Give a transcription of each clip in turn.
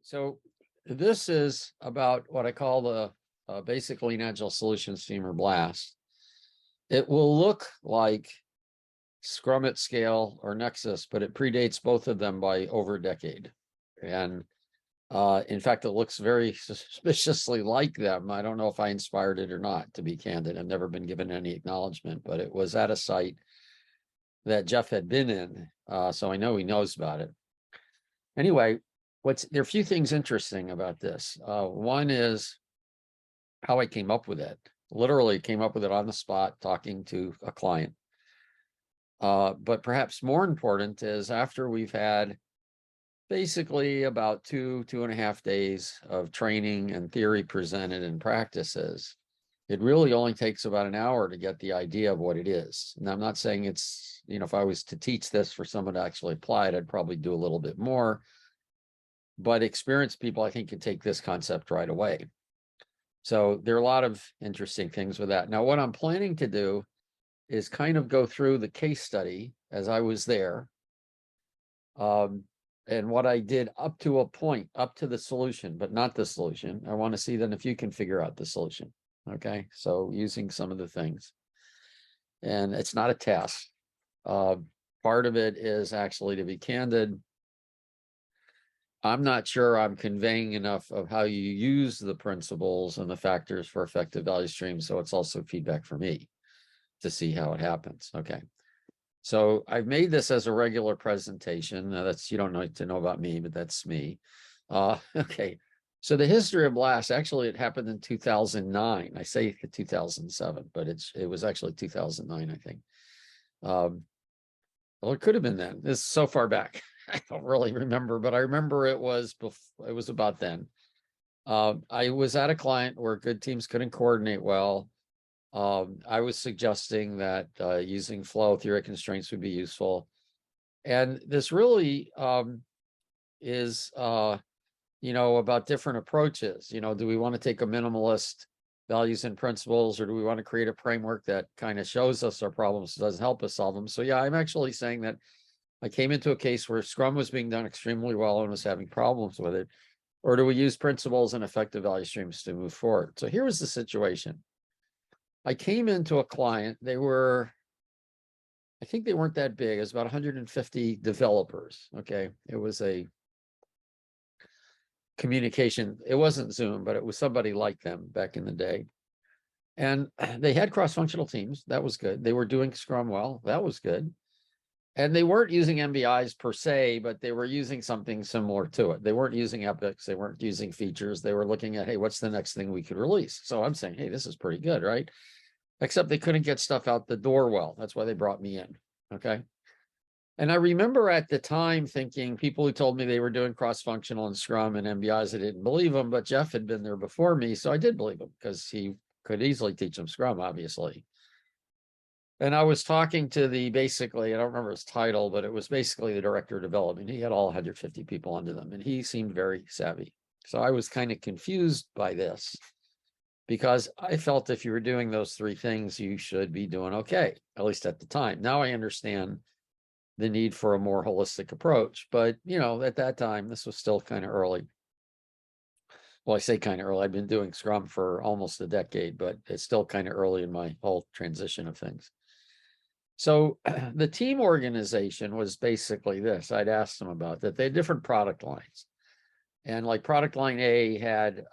So this is about what I call the basic Lean-Agile Solution Team, or BLAST. It will look like Scrum at Scale or Nexus, but it predates both of them by over a decade. And in fact, it looks very suspiciously like them. I don't know if I inspired it or not, to be candid. I've never been given any acknowledgement, but it was at a site that Jeff had been in, so I know he knows about it. Anyway, there are a few things interesting about this. One is how I came up with it. Literally came up with it on the spot, talking to a client. But perhaps more important is after we've had basically about 2.5 days of training and theory presented and practices, it really only takes about an hour to get the idea of what it is. And I'm not saying it's, if I was to teach this for someone to actually apply it, I'd probably do a little bit more. But experienced people, I think, can take this concept right away. So there are a lot of interesting things with that. Now, what I'm planning to do is kind of go through the case study as I was there. And what I did up to a point, up to the solution, but not the solution. I want to see then if you can figure out the solution. Okay, so using some of the things. And it's not a test. Part of it is actually, to be candid, I'm not sure I'm conveying enough of how you use the principles and the factors for effective value streams. So it's also feedback for me to see how it happens. Okay. So I've made this as a regular presentation. Now you don't need to know about me, but that's me. Okay. So the history of BLAST, actually, it happened in 2009. I say 2007, but it was actually 2009, I think. Well, it could have been then. This is so far back. I don't really remember, but I remember it was about then. I was at a client where good teams couldn't coordinate well. I was suggesting that using flow theory constraints would be useful. And this really is, about different approaches. Do we want to take a minimalist values and principles, or do we want to create a framework that kind of shows us our problems, doesn't help us solve them? So yeah, I'm actually saying that I came into a case where Scrum was being done extremely well and was having problems with it. Or do we use principles and effective value streams to move forward? So here was the situation. I came into a client, I think they weren't that big. It was about 150 developers. Okay. It was a communication. It wasn't Zoom, but it was somebody like them back in the day. And they had cross-functional teams. That was good. They were doing Scrum well. That was good. And they weren't using MBIs per se, but they were using something similar to it. They weren't using epics. They weren't using features. They were looking at, hey, what's the next thing we could release? So I'm saying, hey, this is pretty good, right? Except they couldn't get stuff out the door well. That's why they brought me in, okay? And I remember at the time thinking, people who told me they were doing cross-functional and Scrum and MBIs, I didn't believe them, but Jeff had been there before me, so I did believe him because he could easily teach them Scrum, obviously. And I was talking to basically, I don't remember his title, but it was basically the director of development. He had all 150 people under them, and he seemed very savvy. So I was kind of confused by this, because I felt if you were doing those three things, you should be doing okay, at least at the time. Now I understand the need for a more holistic approach, but at that time, this was still kind of early. Well, I say kind of early. I've been doing Scrum for almost a decade, but it's still kind of early in my whole transition of things. So the team organization was basically this. I'd asked them about that. They had different product lines. And like product line A had,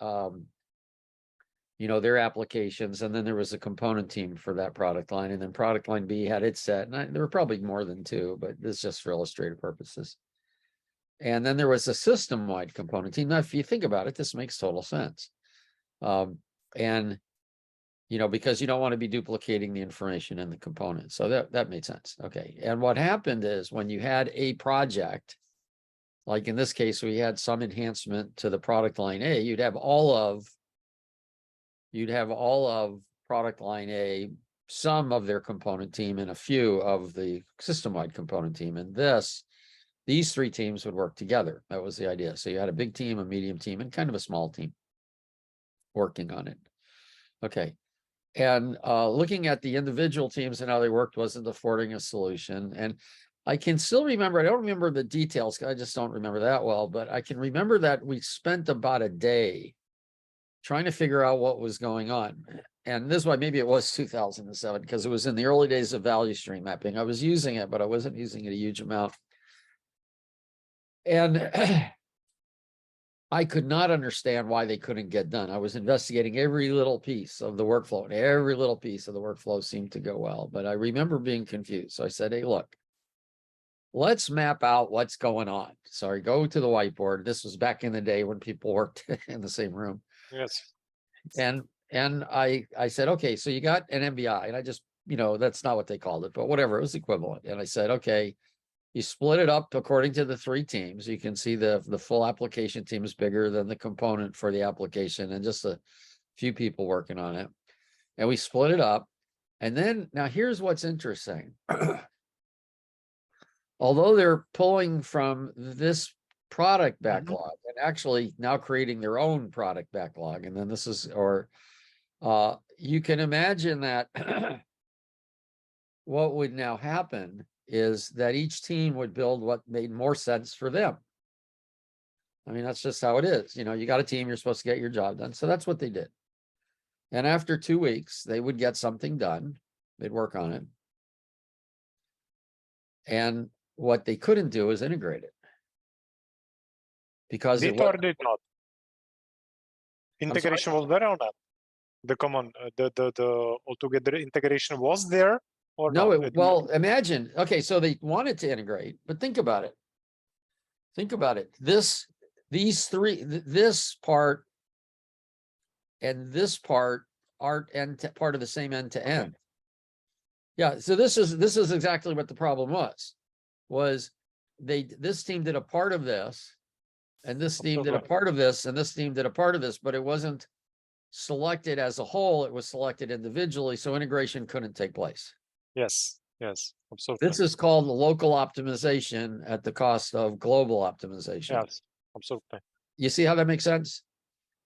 their applications. And then there was a component team for that product line. And then product line B had its set. And there were probably more than two, but this is just for illustrative purposes. And then there was a system-wide component team. Now, if you think about it, this makes total sense. Because you don't want to be duplicating the information in the components. So that made sense. Okay. And what happened is when you had a project, like in this case, we had some enhancement to the product line A, you'd have all of product line A, some of their component team, and a few of the system-wide component team. And these three teams would work together. That was the idea. So you had a big team, a medium team, and kind of a small team working on it. Okay. And looking at the individual teams and how they worked wasn't affording a solution. And I can still remember, I don't remember the details, I just don't remember that well, but I can remember that we spent about a day trying to figure out what was going on. And this is why maybe it was 2007, because it was in the early days of value stream mapping. I was using it, but I wasn't using it a huge amount. And I could not understand why they couldn't get done. I was investigating every little piece of the workflow, and every little piece of the workflow seemed to go well. But I remember being confused. So I said, hey, look, let's map out what's going on. So I go to the whiteboard. This was back in the day when people worked in the same room. Yes. And I said, okay, so you got an MBI. And I just, that's not what they called it, but whatever, it was equivalent. And I said, okay, you split it up according to the 3 teams. You can see the full application team is bigger than the component for the application and just a few people working on it. And we split it up. And then now here's what's interesting. Although they're pulling from this product backlog and actually now creating their own product backlog. And then this is, you can imagine that what would now happen is that each team would build what made more sense for them. I mean, that's just how it is. You got a team, you're supposed to get your job done. So that's what they did. And after 2 weeks, they would get something done. They'd work on it. And what they couldn't do is integrate it. Because did or did not? Integration was there or not? The common, the altogether integration was there or no? not? Well, imagine. Okay, so they wanted to integrate, but think about it. Think about it. These 3, this part and this part aren't part of the same end to end. Okay. Yeah. So this is exactly what the problem was this team did a part of this, and this team did a part of this, and this team did a part of this, but it wasn't selected as a whole. It was selected individually, so integration couldn't take place. Yes, absolutely. This is called local optimization at the cost of global optimization. Yes, absolutely. You see how that makes sense?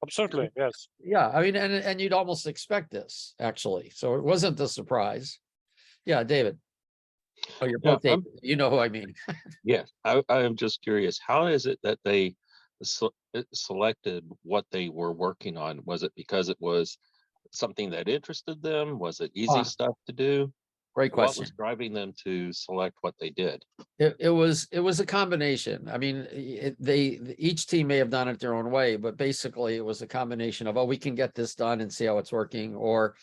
Absolutely, yes. Yeah, I mean, and you'd almost expect this, actually. So it wasn't a surprise. Yeah, David. Oh, you're both David. You know who I mean. Yes, I am just curious. How is it that they selected what they were working on? Was it because it was something that interested them? Was it easy stuff to do? Great question. What was driving them to select what they did? It was a combination. I mean, each team may have done it their own way, but basically it was a combination of, we can get this done and see how it's working. Or,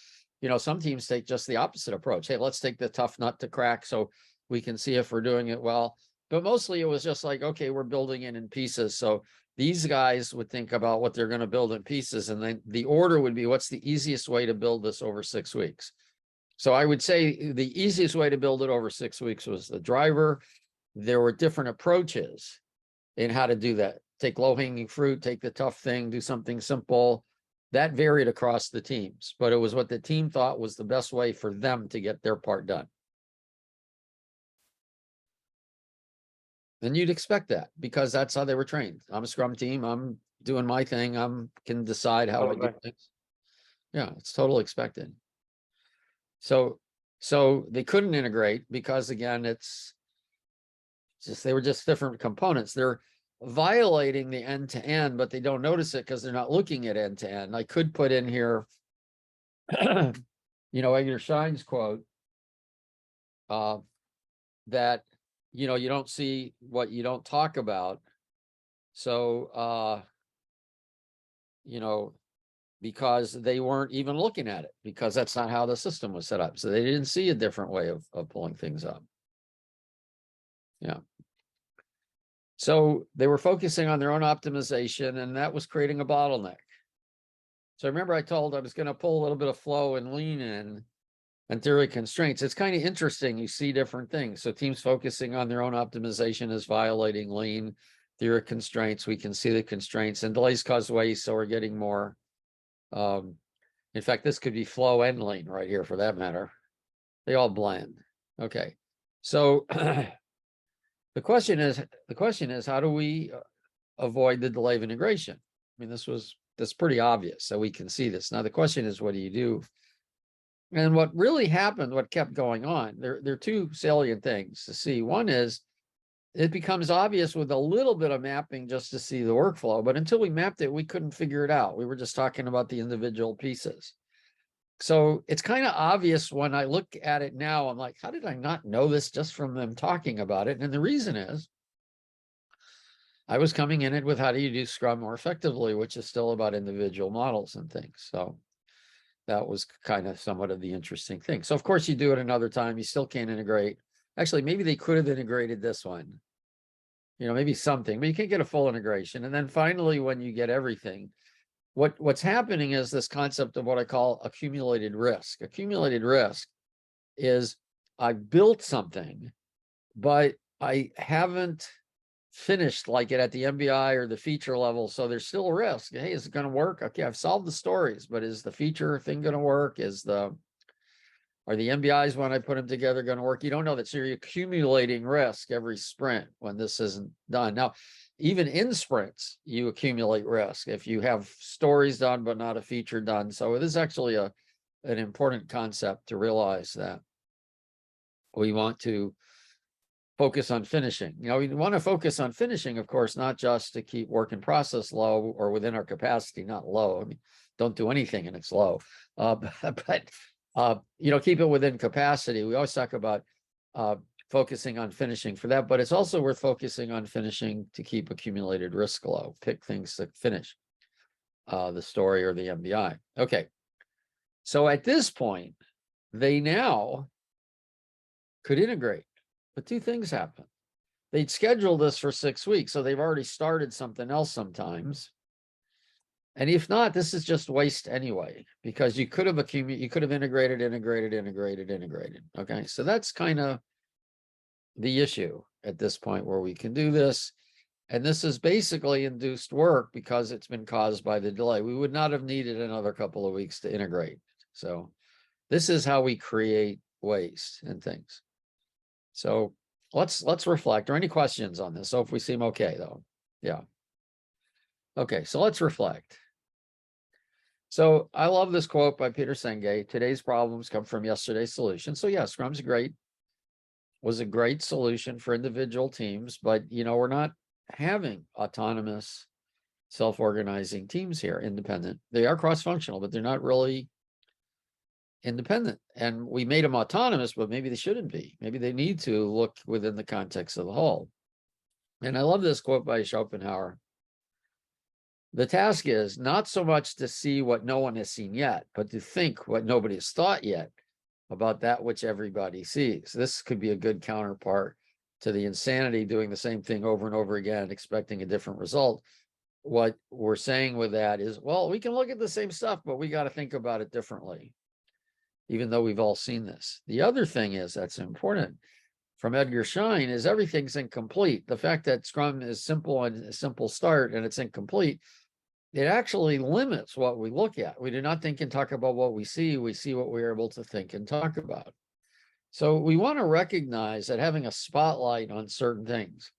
some teams take just the opposite approach. Hey, let's take the tough nut to crack so we can see if we're doing it well. But mostly it was just like, okay, we're building it in pieces. So these guys would think about what they're going to build in pieces. And then the order would be, what's the easiest way to build this over 6 weeks? So I would say the easiest way to build it over 6 weeks was the driver. There were different approaches in how to do that. Take low-hanging fruit, take the tough thing, do something simple. That varied across the teams, but it was what the team thought was the best way for them to get their part done. And you'd expect that because that's how they were trained. I'm a Scrum team. I'm doing my thing. Can decide how I do things. Yeah, it's totally expected. So they couldn't integrate because, again, it's just, they were just different components. They're violating the end-to-end, but they don't notice it because they're not looking at end-to-end. I could put in here, Edgar Schein's quote, that, you don't see what you don't talk about. So, because they weren't even looking at it, because that's not how the system was set up. So they didn't see a different way of pulling things up. Yeah. So they were focusing on their own optimization, and that was creating a bottleneck. So remember I told I was going to pull a little bit of flow and lean in and theory constraints. It's kind of interesting. You see different things. So teams focusing on their own optimization is violating lean. Theory constraints, we can see the constraints, and delays cause waste. So we're getting more. In fact, this could be flow and lean right here for that matter. They all blend. Okay. So the question is, how do we avoid the delay of integration? I mean, that's pretty obvious, so we can see this. Now, the question is, what do you do And what really happened, what kept going on, there are two salient things to see. One is it becomes obvious with a little bit of mapping just to see the workflow, but until we mapped it, we couldn't figure it out. We were just talking about the individual pieces. So it's kind of obvious when I look at it now, I'm like, how did I not know this just from them talking about it? And the reason is I was coming in it with how do you do Scrum more effectively, which is still about individual models and things. So that was kind of somewhat of the interesting thing. So of course you do it another time, you still can't integrate. Actually, maybe they could have integrated this one, maybe something, but you can't get a full integration. And then finally, when you get everything, what's happening is this concept of what I call accumulated risk. Accumulated risk is I built something, but I haven't finished like it at the MBI or the feature level. So there's still a risk. Hey, is it going to work? Okay, I've solved the stories, but is the feature thing going to work? Are the MBIs when I put them together going to work? You don't know that. So you're accumulating risk every sprint when this isn't done. Now, even in sprints, you accumulate risk if you have stories done, but not a feature done. So it is actually an important concept to realize that we want to focus on finishing. We want to focus on finishing, of course, not just to keep work in process low or within our capacity, not low. I mean, don't do anything and it's low. But keep it within capacity. We always talk about focusing on finishing for that, but it's also worth focusing on finishing to keep accumulated risk low. Pick things to finish the story or the MBI. Okay. So at this point, they now could integrate, but two things happen. They'd scheduled this for 6 weeks, so they've already started something else sometimes. And if not, this is just waste anyway, because you could have integrated. Okay, so that's kind of the issue at this point where we can do this. And this is basically induced work because it's been caused by the delay. We would not have needed another couple of weeks to integrate. So this is how we create waste and things. So let's reflect. Or any questions on this? So if we seem okay, though. Yeah. Okay, so let's reflect. So I love this quote by Peter Senge. Today's problems come from yesterday's solution. So yeah, Scrum's was a great solution for individual teams, but we're not having autonomous self-organizing teams here, independent. They are cross-functional, but they're not really independent. And we made them autonomous, but maybe they shouldn't be. Maybe they need to look within the context of the whole. And I love this quote by Schopenhauer. The task is not so much to see what no one has seen yet, but to think what nobody has thought yet about that which everybody sees. This could be a good counterpart to the insanity doing the same thing over and over again, expecting a different result. What we're saying with that is, well, we can look at the same stuff, but we got to think about it differently, even though we've all seen this. The other thing is that's important from Edgar Schein is everything's incomplete. The fact that Scrum is simple and a simple start and it's incomplete, it actually limits what we look at. We do not think and talk about what we see what we're able to think and talk about. So we want to recognize that having a spotlight on certain things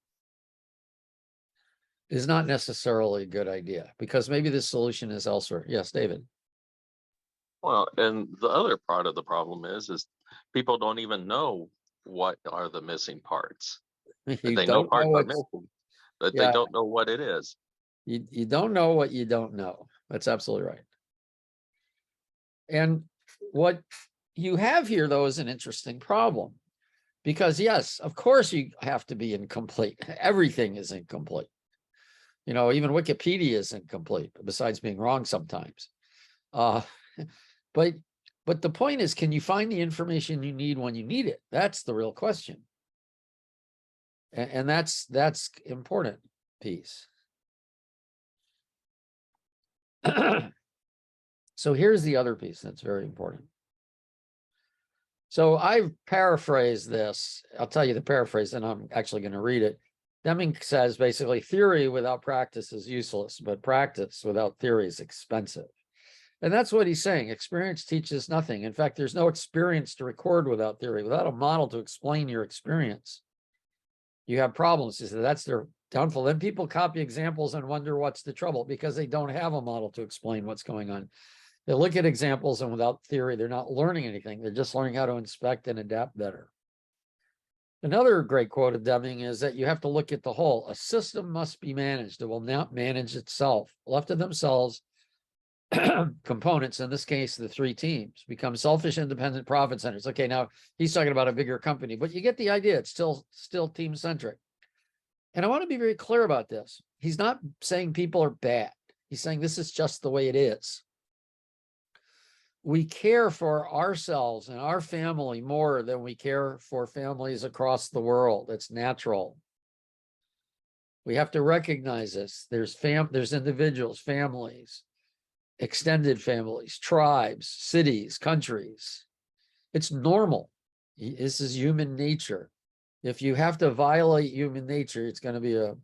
is not necessarily a good idea because maybe the solution is elsewhere. Yes, David. Well, and the other part of the problem is people don't even know what are the missing parts. They know parts are missing, but they don't know what it is. You don't know what you don't know. That's absolutely right. And what you have here, though, is an interesting problem because, yes, of course, you have to be incomplete. Everything is incomplete. Even Wikipedia is incomplete, besides being wrong sometimes. But the point is, can you find the information you need when you need it? That's the real question. And that's important piece. So here's the other piece that's very important. So I've paraphrased this. I'll tell you the paraphrase, and I'm actually going to read it. Deming says basically, theory without practice is useless, but practice without theory is expensive. And that's what he's saying. Experience teaches nothing. In fact, there's no experience to record without theory. Without a model to explain your experience, you have problems. He said that's their downfall. Then people copy examples and wonder what's the trouble because they don't have a model to explain what's going on. They look at examples, and without theory, they're not learning anything. They're just learning how to inspect and adapt better. Another great quote of Deming is that you have to look at the whole. A system must be managed. It will not manage itself. Left to themselves, components, in this case, the three teams, become selfish, independent profit centers. Okay, now he's talking about a bigger company, but you get the idea. It's still team centric. And I want to be very clear about this. He's not saying people are bad. He's saying this is just the way it is. We care for ourselves and our family more than we care for families across the world. It's natural. We have to recognize this. There's individuals, families, extended families, tribes, cities, countries. It's normal. This is human nature. If you have to violate human nature, it's going to be a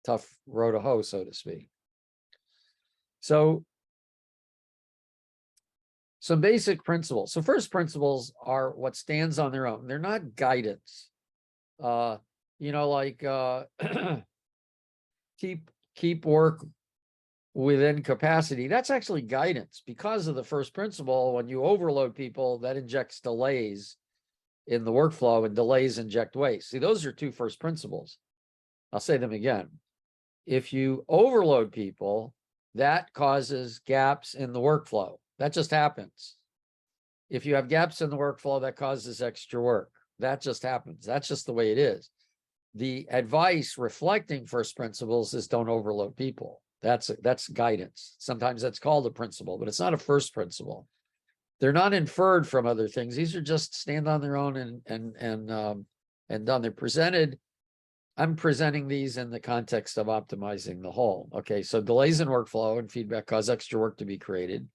tough row to hoe, so to speak. So, some basic principles. So first principles are what stands on their own. They're not guidance. Like keep work within capacity. That's actually guidance, because of the first principle. When you overload people, that injects delays in the workflow, and delays inject waste. See, those are two first principles. I'll say them again. If you overload people, that causes gaps in the workflow. That just happens. If you have gaps in the workflow, that causes extra work. That just happens. That's just the way it is. The advice reflecting first principles is don't overload people. That's guidance. Sometimes that's called a principle, but it's not a first principle. They're not inferred from other things. These are just stand on their own and done. They're presented. I'm presenting these in the context of optimizing the whole. Okay, so delays in workflow and feedback cause extra work to be created.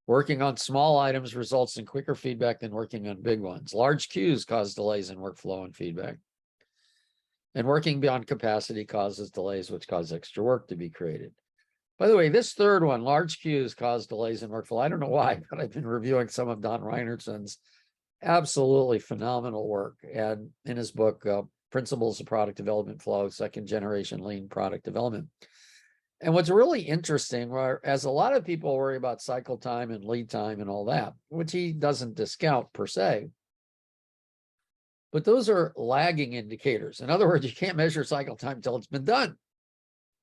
Working on small items results in quicker feedback than working on big ones. Large queues cause delays in workflow and feedback. And working beyond capacity causes delays, which cause extra work to be created. By the way, this third one, large queues cause delays in workflow. I don't know why, but I've been reviewing some of Don Reinertson's absolutely phenomenal work. And in his book, Principles of Product Development Flow, Second Generation Lean Product Development. And what's really interesting, as a lot of people worry about cycle time and lead time and all that, which he doesn't discount per se, but those are lagging indicators. In other words, you can't measure cycle time until it's been done,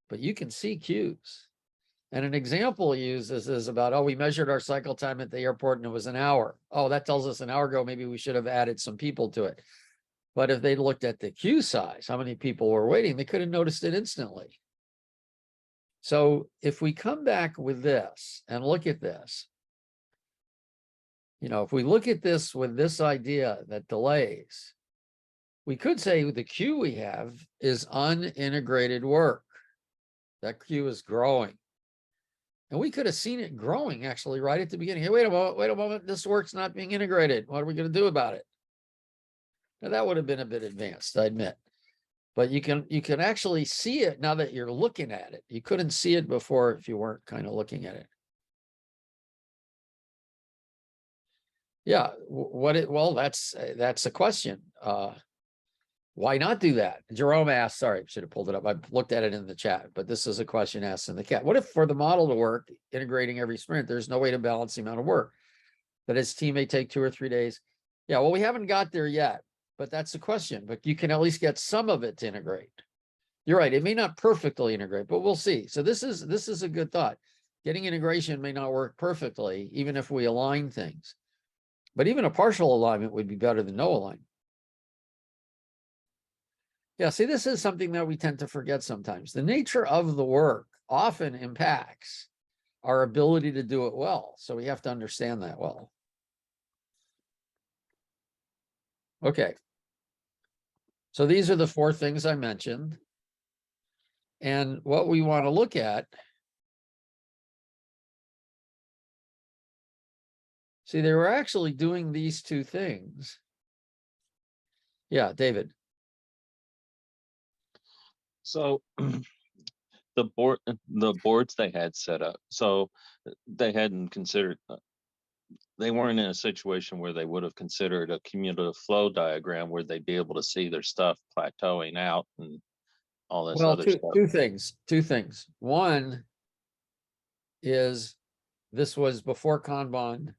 but you can see cues. And an example he uses is about, we measured our cycle time at the airport and it was an hour. Oh, that tells us an hour ago, maybe we should have added some people to it. But if they looked at the queue size, how many people were waiting, they could have noticed it instantly. So if we come back with this and look at this, if we look at this with this idea that delays, we could say the queue we have is unintegrated work. That queue is growing. And we could have seen it growing actually right at the beginning. Hey, wait a moment, this work's not being integrated. What are we going to do about it? Now that would have been a bit advanced, I admit. But you can actually see it now that you're looking at it. You couldn't see it before if you weren't kind of looking at it. Yeah, well, that's a question. Why not do that? Jerome asked, sorry, I should have pulled it up. I looked at it in the chat, but this is a question asked in the chat. What if for the model to work, integrating every sprint, there's no way to balance the amount of work? That his team may take 2 or 3 days. Yeah, well, we haven't got there yet, but that's the question. But you can at least get some of it to integrate. You're right, it may not perfectly integrate, but we'll see. So this is a good thought. Getting integration may not work perfectly, even if we align things. But even a partial alignment would be better than no alignment. Yeah, see, this is something that we tend to forget sometimes. The nature of the work often impacts our ability to do it well. So we have to understand that well. Okay. So these are the 4 things I mentioned. And what we want to look at, see, they were actually doing these 2 things. Yeah, David. So the boards they had set up, so they hadn't considered, they weren't in a situation where they would have considered a cumulative flow diagram where they'd be able to see their stuff plateauing out and all this other stuff. Two things. One is this was before Kanban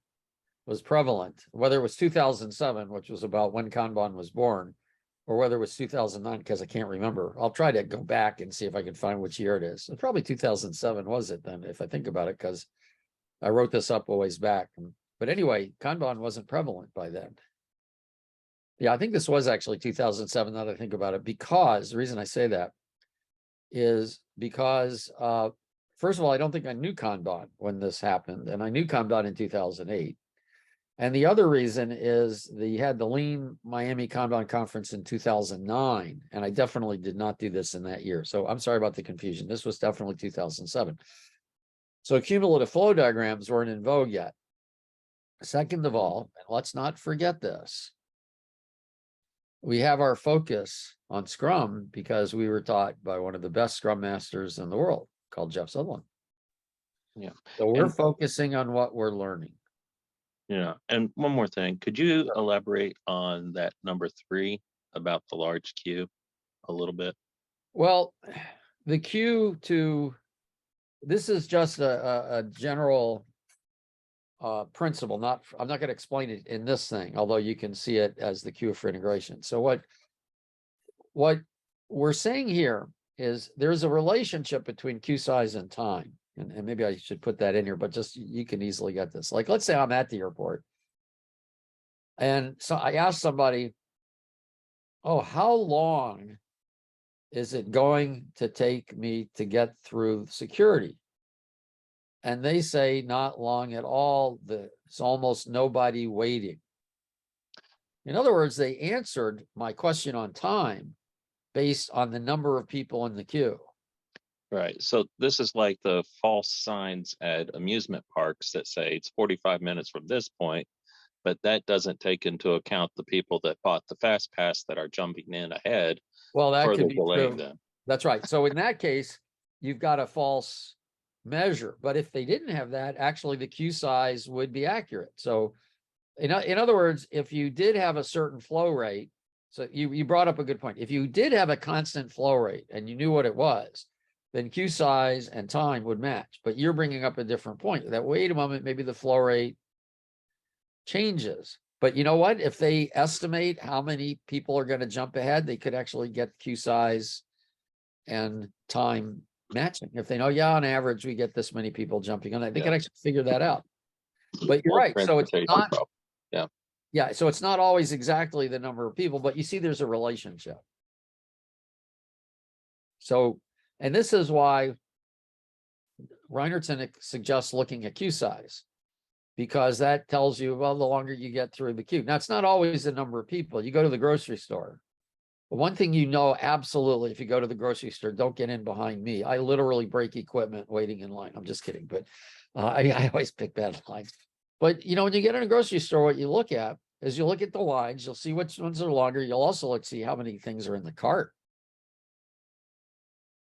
was prevalent, whether it was 2007, which was about when Kanban was born, or whether it was 2009, because I can't remember. I'll try to go back and see if I can find which year it is. It's probably 2007, was it then, if I think about it, because I wrote this up a ways back. But anyway, Kanban wasn't prevalent by then. Yeah, I think this was actually 2007, now that I think about it, because the reason I say that is because, first of all, I don't think I knew Kanban when this happened, and I knew Kanban in 2008. And the other reason is you had the Lean Miami Kanban conference in 2009, and I definitely did not do this in that year. So I'm sorry about the confusion. This was definitely 2007. So cumulative flow diagrams weren't in vogue yet. Second of all, and let's not forget this, we have our focus on Scrum because we were taught by one of the best Scrum masters in the world called Jeff Sutherland. Yeah. So we're focusing on what we're learning. Yeah. And one more thing, could you elaborate on that number 3 about the large queue a little bit? Well, the queue this is just a general principle. I'm not going to explain it in this thing, although you can see it as the queue for integration. So what we're saying here is there's a relationship between queue size and time. And maybe I should put that in here, but just you can easily get this. Like, let's say I'm at the airport. And so I asked somebody, oh, how long is it going to take me to get through security? And they say not long at all. There's almost nobody waiting. In other words, they answered my question on time based on the number of people in the queue. Right. So this is like the false signs at amusement parks that say it's 45 minutes from this point, but that doesn't take into account the people that bought the fast pass that are jumping in ahead. Well, that could be delaying true. them. That's right. So in that case, you've got a false measure. But if they didn't have that, actually the queue size would be accurate. So in other words, if you did have a certain flow rate, so you brought up a good point. If you did have a constant flow rate and you knew what it was, then queue size and time would match. But you're bringing up a different point that, wait a moment, maybe the flow rate changes. But you know what? If they estimate how many people are going to jump ahead, they could actually get queue size and time matching. If they know, yeah, on average, we get this many people jumping on it, they can actually figure that out. But you're right. So it's not, yeah. So it's not always exactly the number of people, but you see there's a relationship. So, and this is why Reinertsen suggests looking at queue size, because that tells you, well, the longer you get through the queue. Now, it's not always the number of people. You go to the grocery store. But one thing you know, absolutely, if you go to the grocery store, don't get in behind me. I literally break equipment waiting in line. I'm just kidding, but I always pick bad lines. But, you know, when you get in a grocery store, what you look at is you look at the lines. You'll see which ones are longer. You'll also see how many things are in the cart.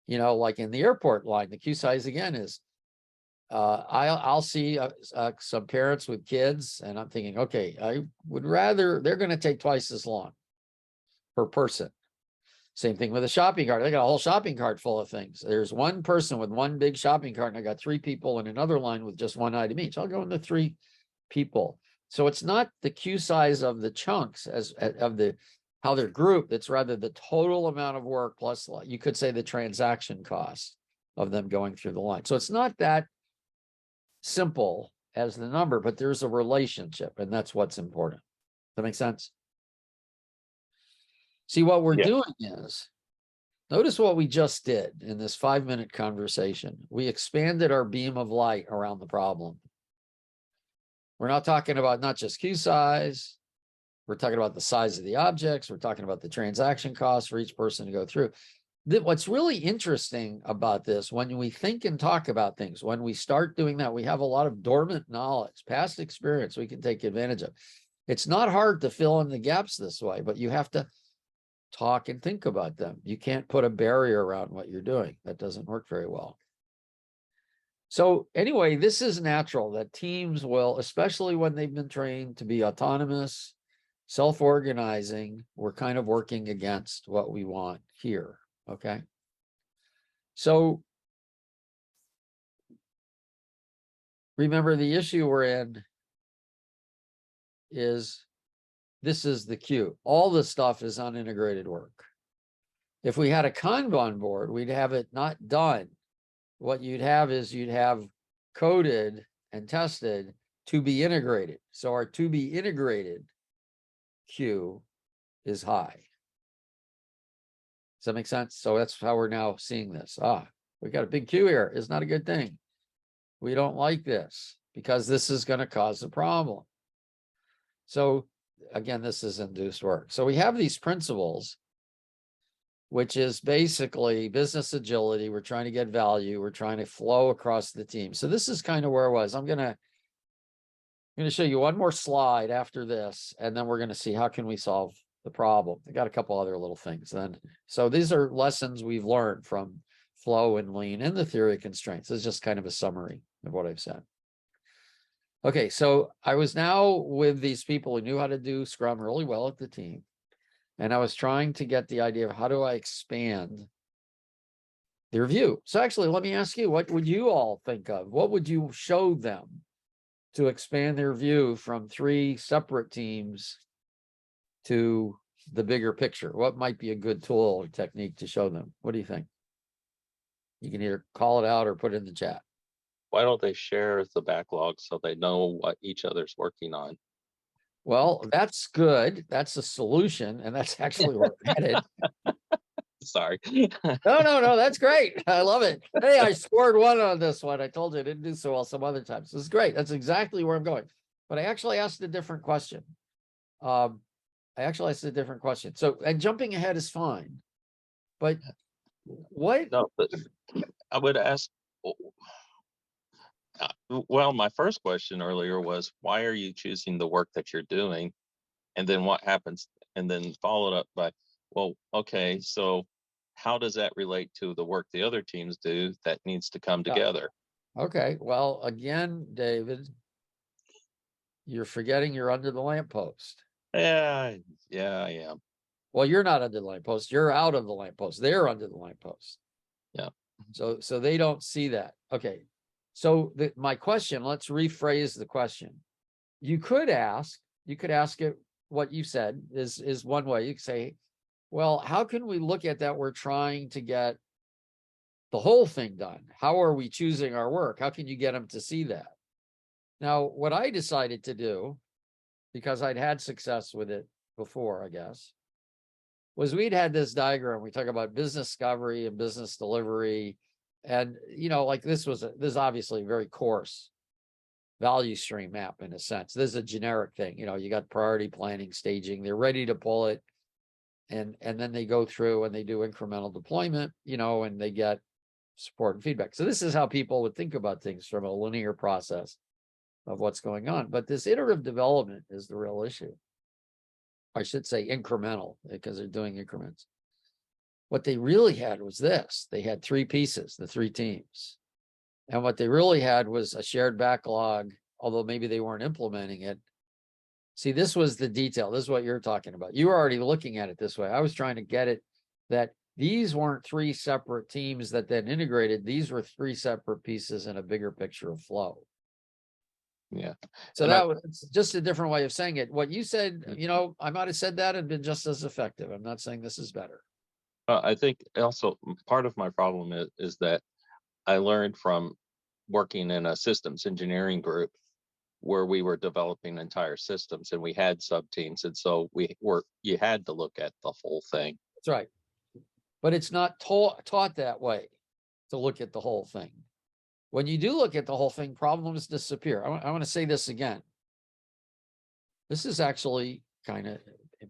You know, like in the airport line, the queue size again is, I'll see some parents with kids, and I'm thinking, okay, I would rather, they're going to take twice as long per person. Same thing with a shopping cart. They got a whole shopping cart full of things. There's one person with one big shopping cart, and I got 3 people in another line with just one item each. I'll go into 3 people. So it's not the queue size of the chunks how they're grouped. It's rather the total amount of work plus, you could say, the transaction cost of them going through the line. So it's not that simple as the number, but there's a relationship, and that's what's important. Does that make sense? See, what we're doing is, notice what we just did in this 5-minute conversation. We expanded our beam of light around the problem. We're not talking about not just queue size. We're talking about the size of the objects. We're talking about the transaction costs for each person to go through. What's really interesting about this, when we think and talk about things, when we start doing that, we have a lot of dormant knowledge, past experience we can take advantage of. It's not hard to fill in the gaps this way, but you have to talk and think about them. You can't put a barrier around what you're doing. That doesn't work very well. So anyway, this is natural that teams will, especially when they've been trained to be autonomous, self-organizing, we're kind of working against what we want here. Okay. So remember the issue we're in is this is the queue. All the stuff is unintegrated work. If we had a Kanban board, we'd have it not done. What you'd have is you'd have coded and tested to be integrated. So our to be integrated queue is high. Does that make sense? So that's how we're now seeing this. We got a big queue here. It's not a good thing. We don't like this because this is going to cause a problem. So again, this is induced work. So we have these principles, which is basically business agility. We're trying to get value. We're trying to flow across the team. So this is kind of where I was. I'm going to show you one more slide after this, and then we're going to see how can we solve the problem. I got a couple other little things then. So these are lessons we've learned from flow and lean and the theory of constraints. It's just kind of a summary of what I've said. Okay, so I was now with these people who knew how to do Scrum really well at the team. And I was trying to get the idea of how do I expand their view. So actually, let me ask you, what would you all think of? What would you show them to expand their view from 3 separate teams to the bigger picture? What might be a good tool or technique to show them? What do you think? You can either call it out or put it in the chat. Why don't they share the backlog so they know what each other's working on? Well, that's good. That's a solution, and that's actually where we're headed. Sorry. No, that's great. I love it. Hey, I scored 1 on this one. I told you I didn't do so well some other times. This is great. That's exactly where I'm going. But I actually asked a different question. So, and jumping ahead is fine. But what? No, but I would ask, well, my first question earlier was, why are you choosing the work that you're doing? And then what happens? And then followed up by, well, okay, so how does that relate to the work the other teams do that needs to come together? Okay, well, again, David, you're forgetting you're under the lamppost. Yeah, I am. Well, you're not under the lamppost. You're out of the lamppost. They're under the lamppost. Yeah. So they don't see that. Okay. So my question, let's rephrase the question. You could ask it, what you said is one way. You could say, well, how can we look at that? We're trying to get the whole thing done. How are we choosing our work? How can you get them to see that? Now, what I decided to do, because I'd had success with it before, I guess, was we'd had this diagram. We talk about business discovery and business delivery. And, like this is obviously a very coarse value stream map in a sense. This is a generic thing. You got priority planning, staging, they're ready to pull it. And then they go through and they do incremental deployment, and they get support and feedback. So this is how people would think about things from a linear process of what's going on. But this iterative development is the real issue. I should say incremental, because they're doing increments. What they really had was this. They had 3 pieces, the 3 teams. And what they really had was a shared backlog, although maybe they weren't implementing it. See, this was the detail. This is what you're talking about. You were already looking at it this way. I was trying to get it that these weren't 3 separate teams that then integrated. These were 3 separate pieces in a bigger picture of flow. Yeah. So that was just a different way of saying it. What you said, I might have said that and been just as effective. I'm not saying this is better. I think also part of my problem is that I learned from working in a systems engineering group where we were developing entire systems and we had sub teams. And so you had to look at the whole thing. That's right. But it's not taught that way, to look at the whole thing. When you do look at the whole thing, problems disappear. I want to say this again. This is actually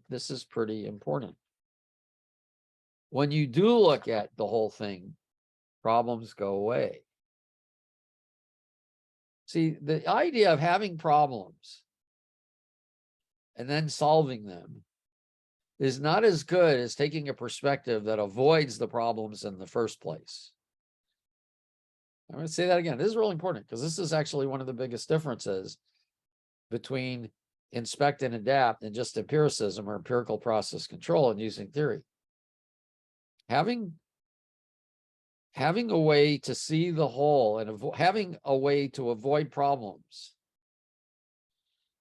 this is pretty important. When you do look at the whole thing, problems go away. See, the idea of having problems and then solving them is not as good as taking a perspective that avoids the problems in the first place. I'm going to say that again. This is really important because this is actually one of the biggest differences between inspect and adapt and just empiricism or empirical process control and using theory. Having having a way to see the whole and having a way to avoid problems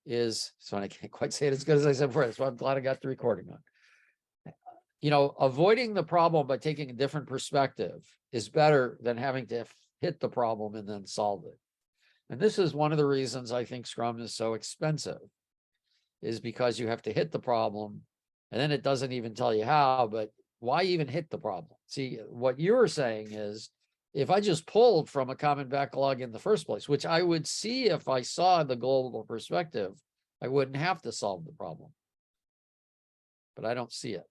is, so I can't quite say it as good as I said before. That's why I'm glad I got the recording on. You know, avoiding the problem by taking a different perspective is better than having to hit the problem and then solve it. And this is one of the reasons I think Scrum is so expensive, is because you have to hit the problem and then it doesn't even tell you how, but why even hit the problem? See, what you're saying is, if I just pulled from a common backlog in the first place, which I would see if I saw the global perspective, I wouldn't have to solve the problem. But I don't see it.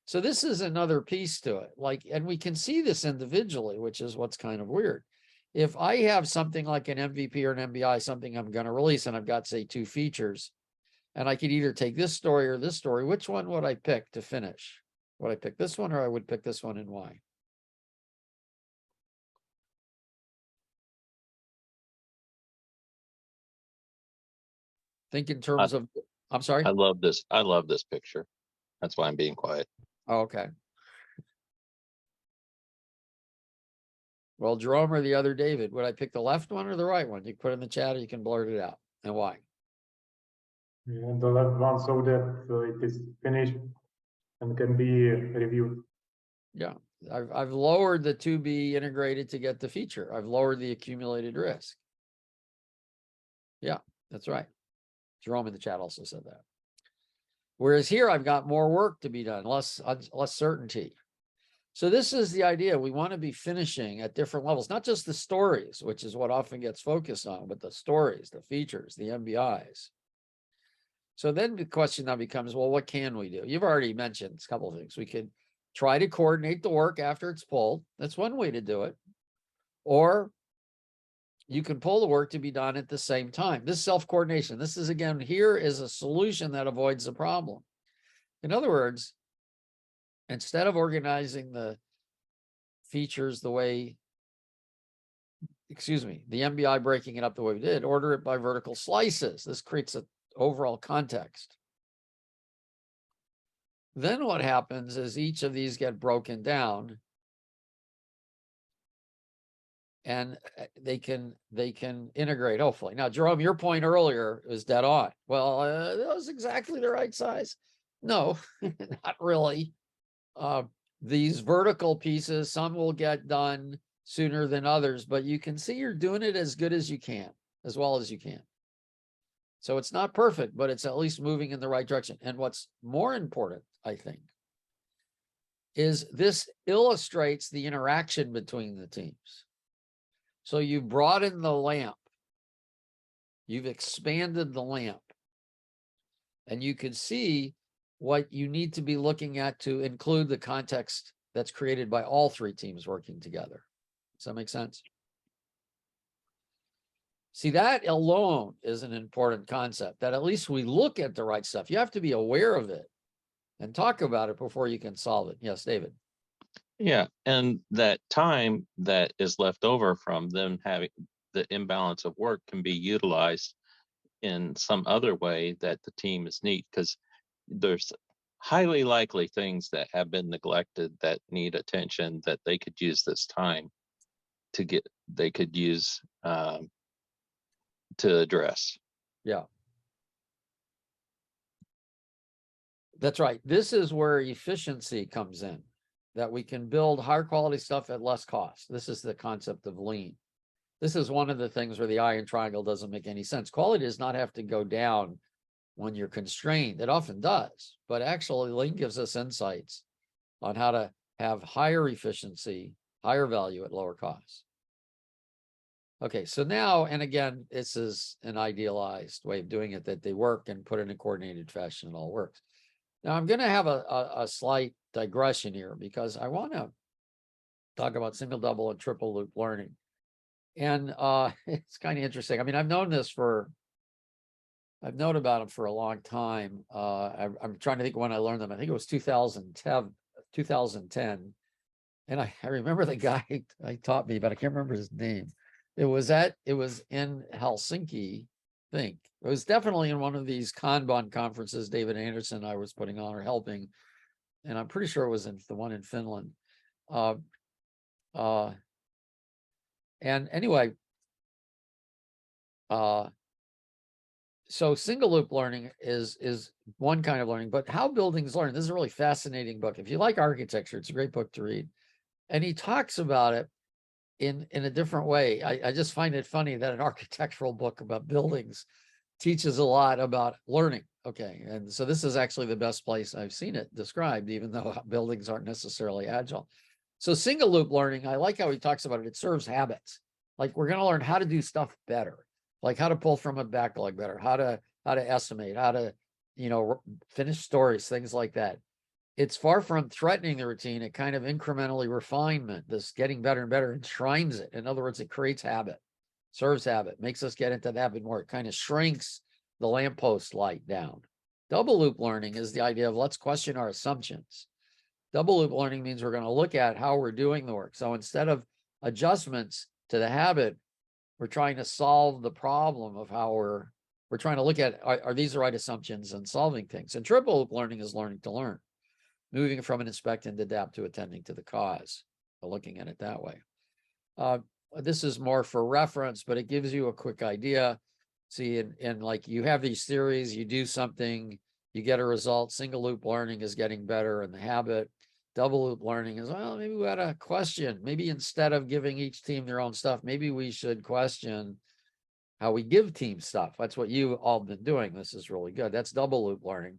So this is another piece to it. Like, and we can see this individually, which is what's kind of weird. If I have something like an MVP or an MBI, something I'm going to release, and I've got, say, 2 features, and I could either take this story or this story, which one would I pick to finish? Would I pick this one, or I would pick this one, and why? Think in terms of, I'm sorry? I love this. I love this picture. That's why I'm being quiet. Oh, okay. Well, Jerome or the other David, would I pick the left one or the right one? You can put it in the chat, or you can blurt it out. And why? Yeah, the left one, so that it is finished and can be reviewed. Yeah, I've lowered the to be integrated to get the feature. I've lowered the accumulated risk. Yeah, that's right. Jerome in the chat also said that. Whereas here, I've got more work to be done, less certainty. So this is the idea. We want to be finishing at different levels, not just the stories, which is what often gets focused on, but the stories, the features, the MBIs. So then the question now becomes, well, what can we do? You've already mentioned a couple of things. We could try to coordinate the work after it's pulled. That's one way to do it. Or you can pull the work to be done at the same time. This self-coordination, this is, again, here is a solution that avoids the problem. In other words, instead of organizing the features the way, the MBI breaking it up the way we did, order it by vertical slices. This creates an overall context. Then what happens is each of these get broken down, and they can integrate, hopefully. Now, Jerome, your point earlier was dead on. Well, that was exactly the right size. No, not really. These vertical pieces, some will get done sooner than others, but you can see you're doing it as good as you can, as well as you can. So it's not perfect, but it's at least moving in the right direction. And what's more important, I think, is this illustrates the interaction between the teams. So you broadened the lamp. You've expanded the lamp. And you can see what you need to be looking at to include the context that's created by all 3 teams working together. Does that make sense? See, that alone is an important concept, that at least we look at the right stuff. You have to be aware of it and talk about it before you can solve it. Yes, David. Yeah, and that time that is left over from them having the imbalance of work can be utilized in some other way that the team is neat, because there's highly likely things that have been neglected that need attention that they could use this time to get, they could use to address. Yeah. That's right. This is where efficiency comes in, that we can build higher quality stuff at less cost. This is the concept of lean. This is one of the things where the iron triangle doesn't make any sense. Quality does not have to go down when you're constrained. It often does, but actually lean gives us insights on how to have higher efficiency, higher value at lower costs. Okay, so now, and again, this is an idealized way of doing it, that they work and put in a coordinated fashion, it all works. Now I'm going to have a slight digression here, because I want to talk about single, double, and triple loop learning. And it's kind of interesting. I mean, I've known about them for a long time. I'm trying to think when I learned them. I think it was 2010. And I remember the guy taught me, but I can't remember his name. It was in Helsinki, I think. It was definitely in one of these Kanban conferences David Anderson and I was putting on or helping. And I'm pretty sure it was in the one in Finland. And anyway, so single loop learning is one kind of learning, but how buildings learn. This is a really fascinating book. If you like architecture, it's a great book to read. And he talks about it in a different way. I just find it funny that an architectural book about buildings teaches a lot about learning. Okay, and so this is actually the best place I've seen it described, even though buildings aren't necessarily agile. So single loop learning, I like how he talks about it. It serves habits. Like we're going to learn how to do stuff better, like how to pull from a backlog better, how to estimate, how to, finish stories, things like that. It's far from threatening the routine. It kind of incrementally refinement, this getting better and better, enshrines it. In other words, it creates habit, serves habit, makes us get into the habit more. It kind of shrinks the lamppost light down. Double loop learning is the idea of let's question our assumptions. Double loop learning means we're going to look at how we're doing the work. So instead of adjustments to the habit, we're trying to solve the problem of how we're trying to look at, are these the right assumptions and solving things? And triple loop learning is learning to learn, moving from an inspect and adapt to attending to the cause, looking at it that way. This is more for reference, but it gives you a quick idea. See, and like you have these theories, you do something, you get a result. Single loop learning is getting better in the habit. Double loop learning is, well, maybe we had a question. Maybe instead of giving each team their own stuff, maybe we should question how we give teams stuff. That's what you all been doing. This is really good. That's double loop learning.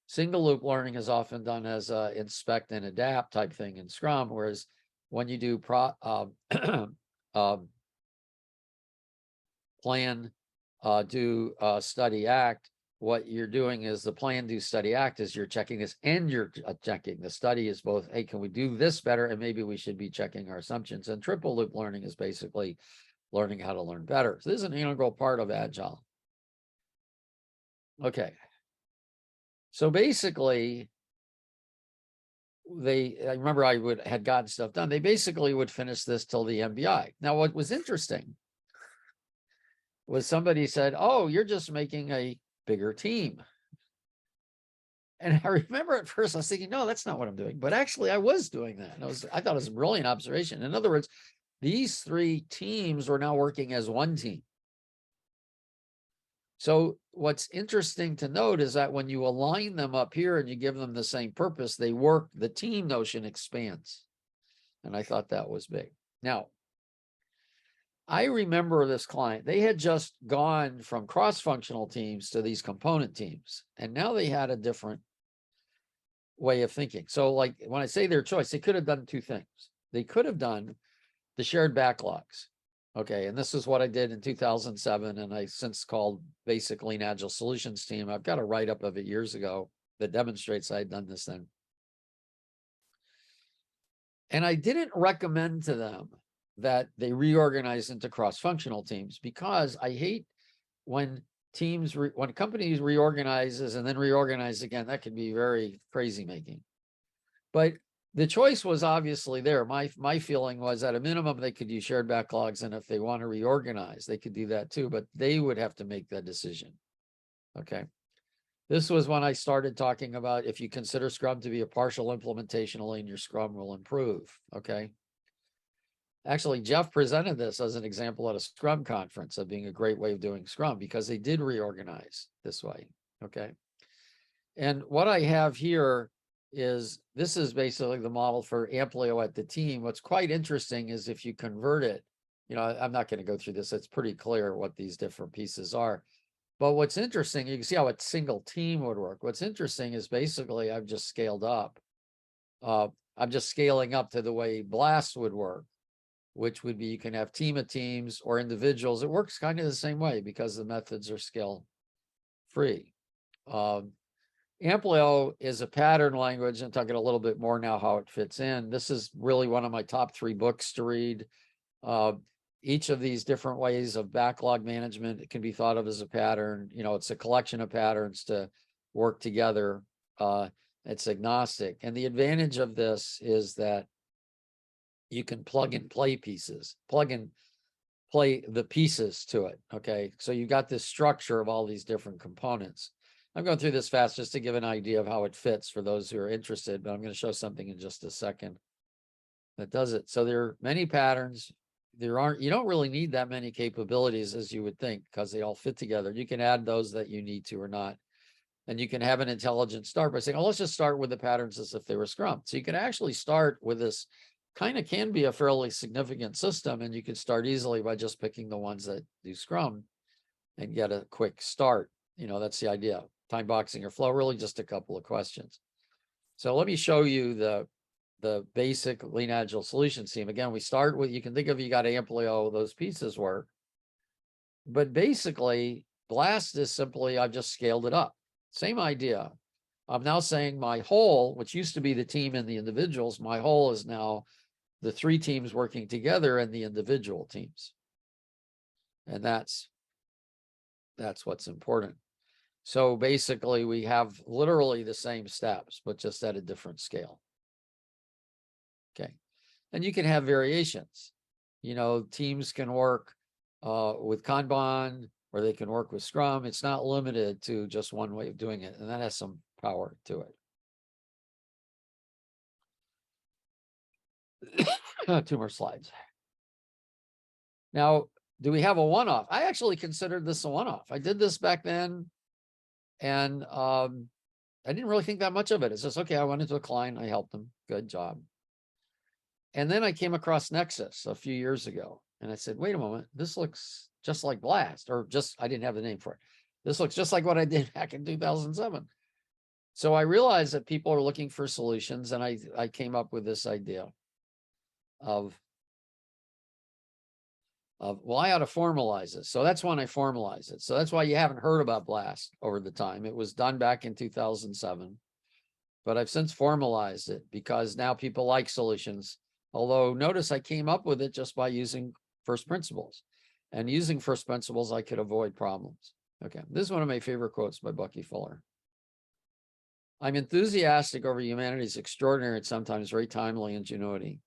Single loop learning is often done as a inspect and adapt type thing in Scrum, whereas when you do plan, do, study, act, what you're doing is the plan, do, study, act is you're checking this and you're checking. The study is both, hey, can we do this better? And maybe we should be checking our assumptions. And triple loop learning is basically learning how to learn better. So this is an integral part of Agile. Okay. So basically, I remember I had gotten stuff done. They basically would finish this till the MBI. Now, what was interesting was somebody said, oh, you're just making a bigger team. And I remember at first I was thinking, no, that's not what I'm doing. But actually I was doing that. And I thought it was a brilliant observation. In other words, these three teams were now working as one team. So what's interesting to note is that when you align them up here and you give them the same purpose, they work, the team notion expands. And I thought that was big. Now, I remember this client, they had just gone from cross-functional teams to these component teams, and now they had a different way of thinking. So like when I say their choice, they could have done two things. They could have done the shared backlogs. Okay, and this is what I did in 2007, and I since called basic Lean-Agile Solutions Team. I've got a write-up of it years ago that demonstrates I had done this then. And I didn't recommend to them that they reorganize into cross-functional teams because I hate when when companies reorganizes and then reorganize again, that can be very crazy making. But the choice was obviously there. My feeling was at a minimum, they could use shared backlogs. And if they want to reorganize, they could do that too, but they would have to make that decision. Okay. This was when I started talking about if you consider Scrum to be a partial implementation of Lean, your Scrum will improve. Okay. Actually, Jeff presented this as an example at a Scrum conference of being a great way of doing Scrum because they did reorganize this way. Okay. And what I have here is, this is basically the model for Amplio at the team. What's quite interesting is if you convert it, I'm not going to go through this. It's pretty clear what these different pieces are. But what's interesting, you can see how a single team would work. What's interesting is basically I've just scaled up. I'm just scaling up to the way BLAST would work, which would be you can have team of teams or individuals. It works kind of the same way because the methods are scale free. Amplio is a pattern language. I'm talking a little bit more now how it fits in. This is really one of my top 3 books to read. Each of these different ways of backlog management, it can be thought of as a pattern. It's a collection of patterns to work together. It's agnostic. And the advantage of this is that you can plug and play pieces, plug and play the pieces to it. Okay. So you got this structure of all these different components. I'm going through this fast just to give an idea of how it fits for those who are interested, but I'm going to show something in just a second. that does it. So there are many patterns. You don't really need that many capabilities as you would think, because they all fit together. You can add those that you need to or not. And you can have an intelligent start by saying, oh, let's just start with the patterns as if they were Scrum. So you can actually start with this can be a fairly significant system, and you can start easily by just picking the ones that do Scrum and get a quick start. That's the idea. Time boxing or flow, really just a couple of questions. So let me show you the basic Lean-Agile Solution Team. Again, we start with, you can think of, you got Amplio, those pieces work. But basically, BLAST is simply, I've just scaled it up. Same idea. I'm now saying my whole, which used to be the team and the individuals, my whole is now the 3 teams working together and the individual teams. And that's what's important. So basically, we have literally the same steps, but just at a different scale. Okay. And you can have variations. Teams can work with Kanban, or they can work with Scrum. It's not limited to just one way of doing it, and that has some power to it. 2 more slides. Now, do we have a one-off? I actually considered this a one-off. I did this back then, and I didn't really think that much of it. It's just, okay, I went into a client, I helped them, good job. And then I came across Nexus a few years ago, and I said, wait a moment, this looks just like BLAST, or I didn't have the name for it. This looks just like what I did back in 2007. So I realized that people are looking for solutions, and I came up with this idea of well, I ought to formalize it. So that's when I formalized it. So that's why you haven't heard about BLAST over the time. It was done back in 2007, but I've since formalized it because now people like solutions. Although notice I came up with it just by using first principles, and using first principles, I could avoid problems. Okay. This is one of my favorite quotes by Bucky Fuller. I'm enthusiastic over humanity's extraordinary and sometimes very timely ingenuity.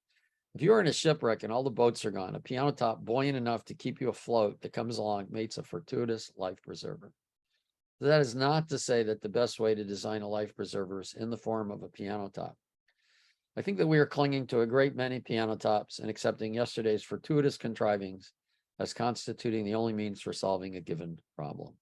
If you are in a shipwreck and all the boats are gone, a piano top buoyant enough to keep you afloat that comes along makes a fortuitous life preserver. That is not to say that the best way to design a life preserver is in the form of a piano top. I think that we are clinging to a great many piano tops and accepting yesterday's fortuitous contrivings as constituting the only means for solving a given problem.